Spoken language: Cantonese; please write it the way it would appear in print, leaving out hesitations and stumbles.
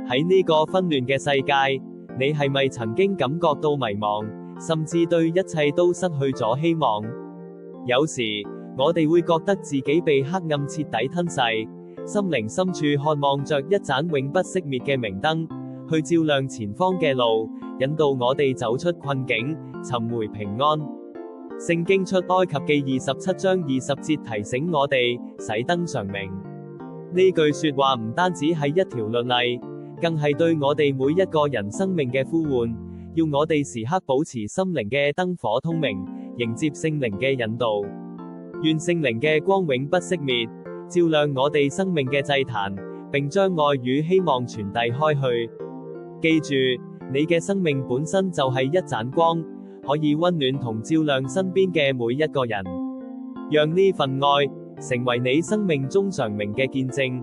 喺呢個紛亂嘅世界，你係咪曾經感覺到迷茫，甚至對一切都失去咗希望？有時，我哋會覺得自己被黑暗徹底吞噬，心靈深處渴望着一盞永不熄滅嘅明燈，去照亮前方嘅路，引導我哋走出困境，尋回平安。聖經出埃及記27章20節提醒我哋，使燈常明。呢句說話唔單止係一條律例，更係對我哋每一個人生命嘅呼喚，要我哋時刻保持心靈嘅燈火通明，迎接聖靈嘅引導。願聖靈嘅光永不熄滅，照亮我哋生命嘅祭壇，並將愛與希望傳遞開去。記住，你嘅生命本身就係一盞光，可以溫暖同照亮身邊嘅每一個人。讓呢份愛成為你生命中常明嘅見證。